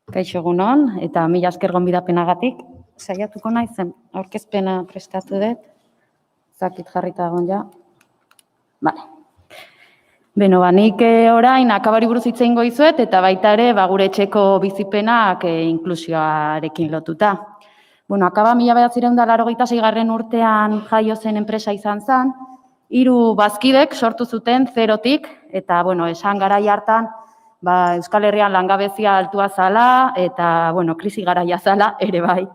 Kaixo egunon, eta mila esker gonbidapenagatik. Saiatuko naizen, aurkezpena prestatu dut. Zakit jarrita egon ja. Vale. Beno, nik orain akabari buruz hitz egingo dizuet, eta baita ere gure etxeko bizipenak inklusioarekin lotuta. Bueno, akaba 1986 urtean jaio zen enpresa izan zen, 3 bazkidek sortu zuten zerotik, eta esan garai hartan, Euskal Herrian langabezia altua zala, eta krisi garaia zala ere bai.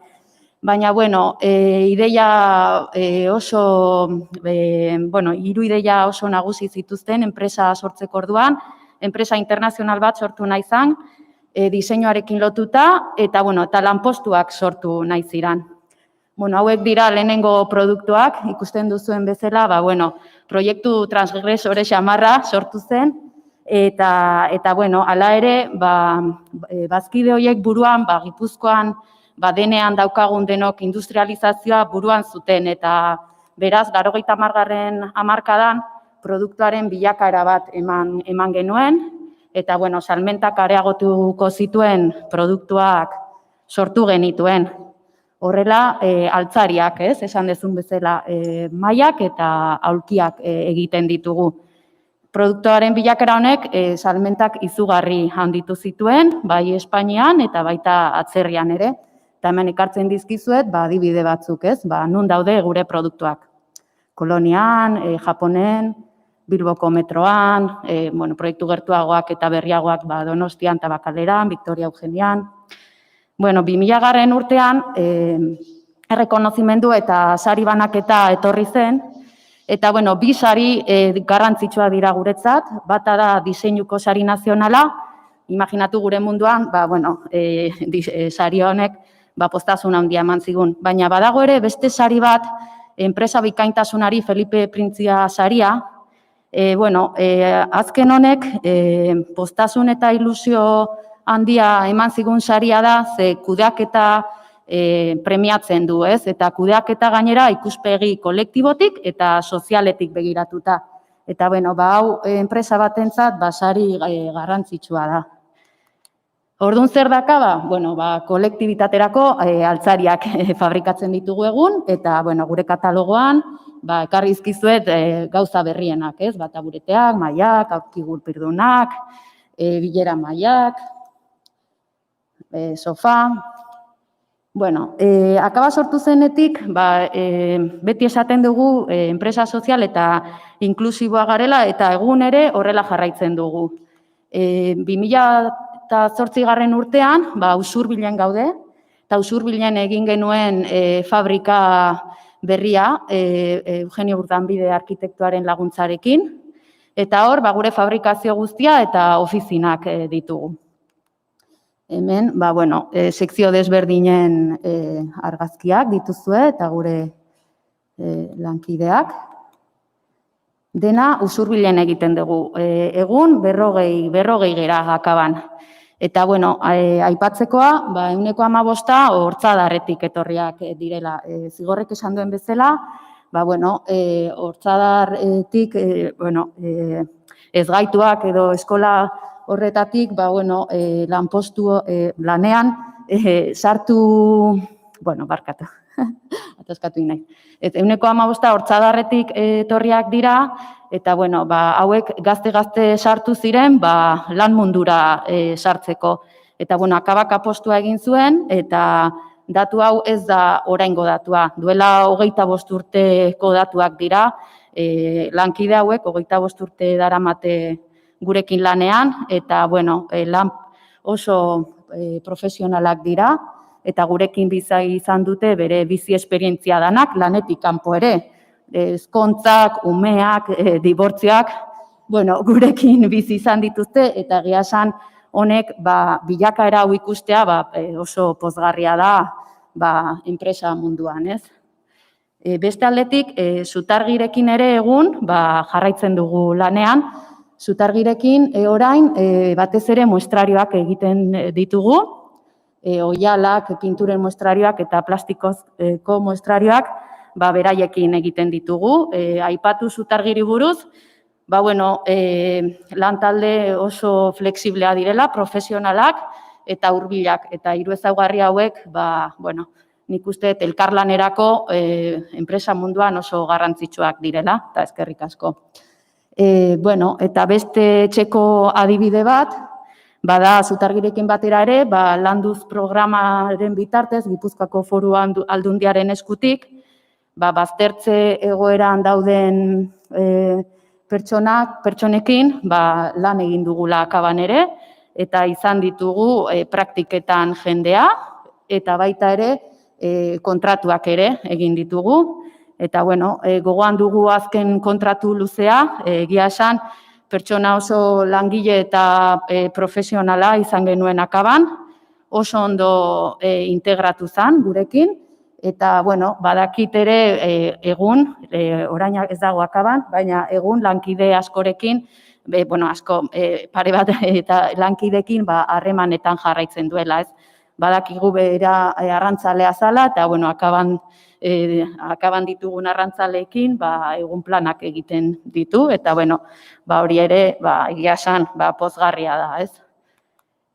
Baina, ideia oso, 3 ideia oso nagusi zituzten enpresa sortzeko orduan, enpresa internazional bat sortu nahi zan, diseinuarekin lotuta, eta lanpostuak sortu nahi ziran. Hauek dira lehenengo produktuak, ikusten duzuen bezala, proiektu transgresore xamarra sortu zen, eta hala ere, bazkide horiek buruan, Gipuzkoan, denean daukagun denok industrializazioa buruan zuten, eta beraz, 80. hamarkadan produktuaren bilakaera bat eman genuen, eta salmentak areagotuko zituen produktuak sortu genituen. Horrela, altzariak, esan dezun bezala, mailak eta aulkiak egiten ditugu. Produktuaren bilakera honek salmentak izugarri handitu zituen, bai Espainian eta baita atzerrian ere. Eta hemen ekartzen dizkizuet, adibide batzuk, nun daude gure produktuak. Kolonian, Japonen, Bilboko metroan, proiektu gertuagoak eta berriagoak Donostian, Tabakaleran, Victoria Eugenian. 2000. urtean, errekonozimendu eta sari banaketa etorri zen, eta 2 sari garrantzitsua dira guretzat, bata da diseinuko sari nazionala, imaginatu gure munduan, sari honek postasun handia eman zigun. Baina badago ere beste sari bat, enpresa bikaintasunari Felipe Printzia saria, azken honek postasun eta ilusio handia eman zigun saria da, ze kudeaketa premiatzen du, eta kudeaketa gainera ikuspegi kolektibotik eta sozialetik begiratuta. Eta hau enpresa batentzat sari garrantzitsua da. Orduan zer daka, kolektibitaterako altzariak fabrikatzen ditugu egun, eta gure katalogoan ekarri dizkizuet gauza berrienak, batabureteak, mailak, aulki gurpildunak, bilera mailak, sofa. Akaba sortu zenetik, beti esaten dugu enpresa sozial eta inklusiboa garela, eta egun ere horrela jarraitzen dugu. 2008. urtean, Usurbilen gaude, eta Usurbilen egin genuen fabrika berria, Eugenio Urdanbide arkitektuaren laguntzarekin, eta hor, gure fabrikazio guztia eta ofizinak ditugu. Hemen, sekzio desberdinen argazkiak dituzue eta gure lankideak. Dena Usurbilen egiten dugu. Egun, 40 gera akaban. Eta, aipatzekoa, 15% Hortzadarretik etorriak direla. Zigorrek esan duen bezala, Hortzadarretik ezgaituak edo eskola horretatik, lanpostu lanean sartu, barkatu, ataskatu nahi. 15% Hortzadarretik etorriak dira, eta hauek gazte sartu ziren lan mundura sartzeko. Eta akabak apostua egin zuen, eta datu hau ez da oraingo datua. Duela 25 urteko datuak dira, lankide hauek 25 urte daramate gurekin lanean, eta lan oso profesionalak dira, eta gurekin bizi izan dute bere bizi esperientzia danak, lanetik kanpo ere. Ezkontzak, umeak, dibortzioak, gurekin bizi izan dituzte, eta egia esan honek bilakaera hau ikustea oso pozgarria da enpresa munduan, ez? Beste aldetik, Zutargirekin ere egun jarraitzen dugu lanean. Zutargirekin orain batez ere muestrarioak egiten ditugu, oialak, pinturen muestrarioak eta plastikozko muestrarioak beraiekin egiten ditugu. Aipatu Zutargiri buruz, lan talde oso flexiblea direla, profesionalak, eta hurbilak. Eta hiru ezaugarri hauek, bueno, nik uste elkarlanerako enpresa munduan oso garrantzitsuak direla, eta eskerrik asko. Bueno, eta beste etxeko adibide bat, bada Zutargirekin batera ere, landuz programaren bitartez, Gipuzkoako Foru Aldundiaren eskutik, baztertze egoeran dauden pertsonekin lan egin dugula Akaban ere, eta izan ditugu praktiketan jendea, eta baita ere kontratuak ere egin ditugu. Eta, bueno, gogoan dugu azken kontratu luzea, egia esan, pertsona oso langile eta profesionala izan genuen Akaban, oso ondo integratu zen gurekin, eta, bueno, badakit ere egun, orain ez dago Akaban, baina egun lankide askorekin, bueno, asko, pare bat eta lankidekin harremanetan jarraitzen duela, ez? Badakigu bera arrantzalea zala, eta, bueno, Akaban ditugun arrantzaleekin egun planak egiten ditu, eta, bueno, hori ere, egia esan, pozgarria da, ez?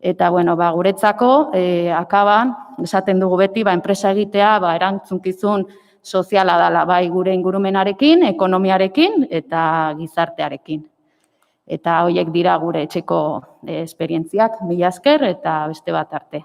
Eta, bueno, guretzako, Akaban, esaten dugu beti, enpresa egitea, erantzunkizun soziala dela, bai gure ingurumenarekin, ekonomiarekin eta gizartearekin. Eta horiek dira gure etxeko esperientziak, mila esker eta beste bat arte.